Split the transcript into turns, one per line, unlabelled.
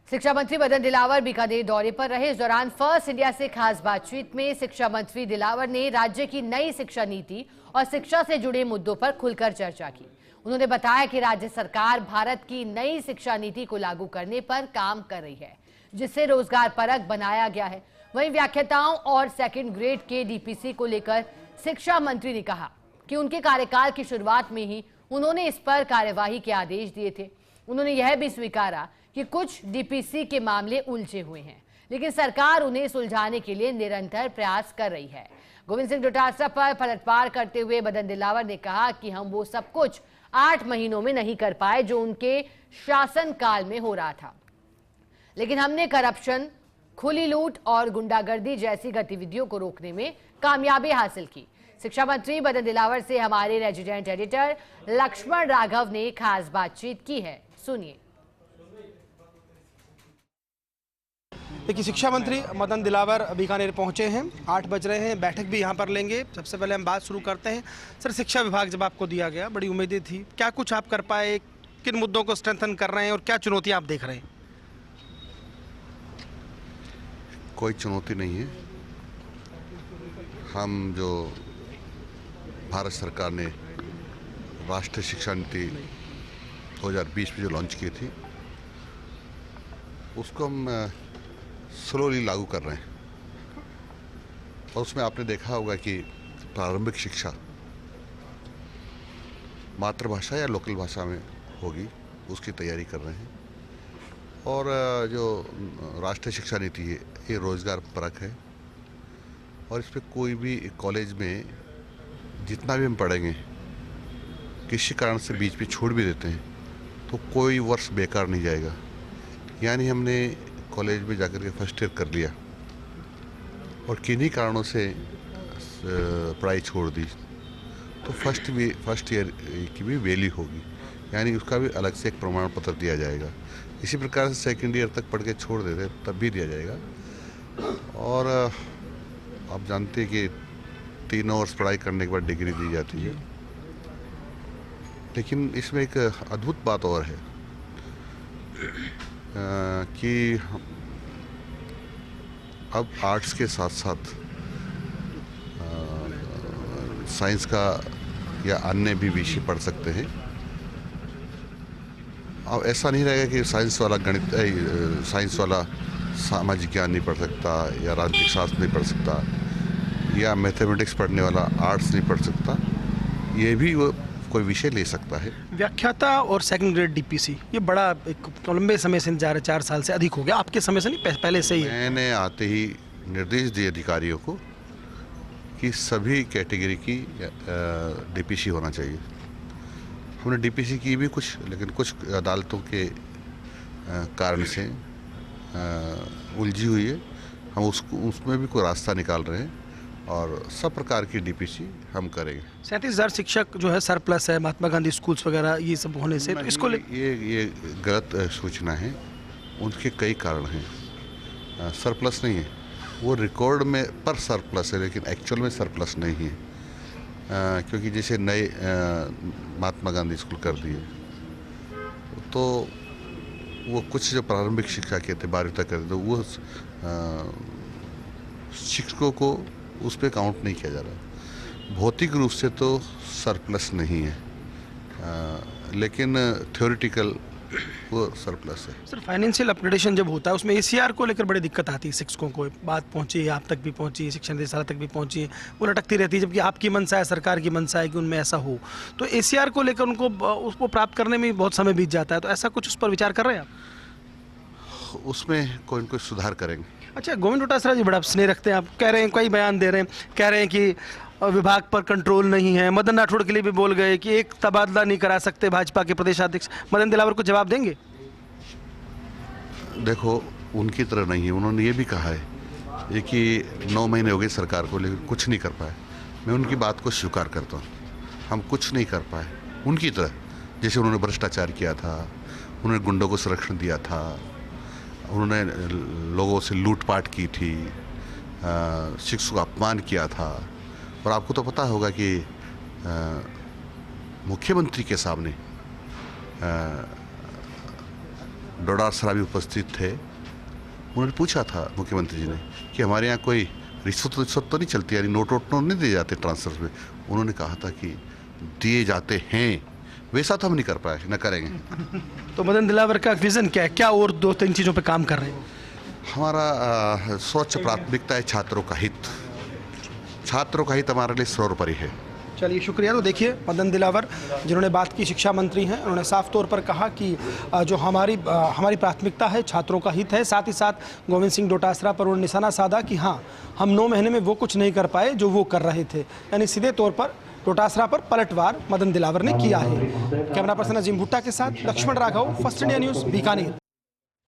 शिक्षा मंत्री मदन दिलावर बीकानेर दौरे पर रहे। इस दौरान फर्स्ट इंडिया से खास बातचीत में शिक्षा मंत्री दिलावर ने राज्य की नई शिक्षा नीति और शिक्षा से जुड़े मुद्दों पर खुलकर चर्चा की। उन्होंने बताया कि राज्य सरकार भारत की नई शिक्षा नीति को लागू करने पर काम कर रही है, जिससे रोजगार परक बनाया गया है। वहीं व्याख्याताओं और सेकेंड ग्रेड के डीपीसी को लेकर शिक्षा मंत्री ने कहा कि उनके कार्यकाल की शुरुआत में ही उन्होंने इस पर कार्यवाही के आदेश दिए थे। उन्होंने यह भी स्वीकारा कि कुछ डीपीसी के मामले उलझे हुए हैं, लेकिन सरकार उन्हें सुलझाने के लिए निरंतर प्रयास कर रही है। गोविंद सिंह डोटासरा पर पलटवार करते हुए मदन दिलावर ने कहा कि हम वो सब कुछ 8 महीनों में नहीं कर पाए जो उनके शासन काल में हो रहा था, लेकिन हमने करप्शन, खुली लूट और गुंडागर्दी जैसी गतिविधियों को रोकने में कामयाबी हासिल की। शिक्षा मंत्री मदन दिलावर से हमारे रेजिडेंट एडिटर लक्ष्मण राघव ने खास बातचीत की है, सुनिए।
देखिए, शिक्षा मंत्री मदन दिलावर बीकानेर पहुंचे हैं। 8 बज रहे हैं, बैठक भी यहां पर लेंगे। सबसे पहले हम बात शुरू करते हैं। सर, शिक्षा विभाग जब आपको दिया गया, बड़ी उम्मीदें थी, क्या कुछ आप कर पाए? किन मुद्दों को स्ट्रेंथन कर रहे हैं और क्या चुनौतियां आप देख रहे हैं?
कोई चुनौती नहीं है। हम जो भारत सरकार ने राष्ट्रीय शिक्षा नीति 2020 में जो लॉन्च की थी, उसको हम स्लोली लागू कर रहे हैं। और उसमें आपने देखा होगा कि प्रारंभिक शिक्षा मातृभाषा या लोकल भाषा में होगी, उसकी तैयारी कर रहे हैं। और जो राष्ट्रीय शिक्षा नीति है, ये रोजगार परक है और इस पर कोई भी कॉलेज में जितना भी हम पढ़ेंगे, किसी कारण से बीच में छोड़ भी देते हैं तो कोई वर्ष बेकार नहीं जाएगा। यानी हमने कॉलेज में जाकर के फर्स्ट ईयर कर लिया और किन्हीं कारणों से पढ़ाई छोड़ दी तो फर्स्ट ईयर की भी वैल्यू होगी, यानी उसका भी अलग से एक प्रमाण पत्र दिया जाएगा। इसी प्रकार से सेकेंड ईयर तक पढ़ के छोड़ देते तब भी दिया जाएगा। और आप जानते हैं कि 3 वर्ष पढ़ाई करने के बाद डिग्री दी जाती है। लेकिन इसमें एक अद्भुत बात और है कि अब आर्ट्स के साथ साथ साइंस का या अन्य भी विषय पढ़ सकते हैं। अब ऐसा नहीं रहेगा कि साइंस वाला सामाजिक ज्ञान नहीं पढ़ सकता या राजनीतिक शास्त्र नहीं पढ़ सकता या मैथमेटिक्स पढ़ने वाला आर्ट्स नहीं पढ़ सकता। ये भी वो कोई विषय ले सकता है।
व्याख्याता और सेकंड ग्रेड डीपीसी, ये बड़ा एक लंबे समय से जा रहे, 4 साल से अधिक हो गया। आपके समय से नहीं, पहले से ही?
मैंने आते ही निर्देश दिए अधिकारियों को कि सभी कैटेगरी की डीपीसी होना चाहिए। हमने डीपीसी की भी कुछ, लेकिन कुछ अदालतों के कारण से उलझी हुई है। हम उसमें भी कोई रास्ता निकाल रहे हैं और सब प्रकार की डीपीसी हम करेंगे।
37,000 शिक्षक जो है सरप्लस है, महात्मा गांधी स्कूल्स वगैरह ये सब होने से, तो इसको
ये गलत सूचना है। उनके कई कारण हैं। सरप्लस नहीं है, वो रिकॉर्ड में पर सरप्लस है, लेकिन एक्चुअल में सरप्लस नहीं है। क्योंकि जैसे नए महात्मा गांधी स्कूल कर दिए तो वो कुछ जो प्रारंभिक शिक्षा के थे 12वीं तक करते, तो वो शिक्षकों को उस पर काउंट नहीं किया जा रहा। भौतिक रूप से तो सरप्लस नहीं है, लेकिन थ्योरेटिकल वो सरप्लस है।
सर, फाइनेंशियल अपग्रेडेशन जब होता है उसमें एसीआर को लेकर बड़ी दिक्कत आती है। शिक्षकों को बात पहुंची है, आप तक भी पहुंची है, शिक्षा निदेशालय तक भी पहुंची है, वो लटकती रहती है, जबकि आपकी मंशा है, सरकार की मंशा है कि उनमें ऐसा हो। तो एसीआर को लेकर उनको उसको प्राप्त करने में बहुत समय बीत जाता है, तो ऐसा कुछ उस पर विचार कर रहे हैं आप?
उसमें कोई न कोई सुधार करेंगे।
अच्छा, गोविंद डोटासरा जी बड़ा स्नेह रखते हैं, आप कह रहे हैं, कई बयान दे रहे हैं, कह रहे हैं कि विभाग पर कंट्रोल नहीं है। मदन राठौड़ के लिए भी बोल गए कि एक तबादला नहीं करा सकते भाजपा के प्रदेशाध्यक्ष। मदन दिलावर को जवाब देंगे?
देखो, उनकी तरह नहीं है। उन्होंने ये भी कहा है कि 9 महीने हो गए सरकार को, लेकिन कुछ नहीं कर पाए। मैं उनकी बात को स्वीकार करता हूँ। हम कुछ नहीं कर पाए उनकी तरह। जैसे उन्होंने भ्रष्टाचार किया था, उन्होंने गुंडों को संरक्षण दिया था, उन्होंने लोगों से लूटपाट की थी, शिक्षकों का अपमान किया था। और आपको तो पता होगा कि मुख्यमंत्री के सामने डोडासरा भी उपस्थित थे। उन्होंने पूछा था मुख्यमंत्री जी ने कि हमारे यहाँ कोई रिश्वत तो नहीं चलती, यानी नोट वोट नहीं दिए जाते ट्रांसफर में। उन्होंने कहा था कि दिए जाते हैं, वैसा तो हम नहीं कर पाए, न करेंगे।
तो मदन दिलावर का विजन क्या है, क्या और 2-3 चीज़ों पे काम कर रहे हैं?
हमारा सर्वोच्च प्राथमिकता है छात्रों का हित। छात्रों का हित हमारे लिए सर्वोपरि है।
चलिए शुक्रिया। तो देखिए मदन दिलावर जिन्होंने बात की, शिक्षा मंत्री हैं, उन्होंने साफ तौर पर कहा कि जो हमारी प्राथमिकता है छात्रों का हित है। साथ ही साथ गोविंद सिंह डोटासरा पर उन्होंने निशाना साधा कि हाँ, हम 9 महीने में वो कुछ नहीं कर पाए जो वो कर रहे थे। यानी सीधे तौर पर डोटासरा पर पलटवार मदन दिलावर ने किया है। कैमरा पर्सन अजीम भुट्टा के साथ Laxman Raghav, first India news, Bikaner.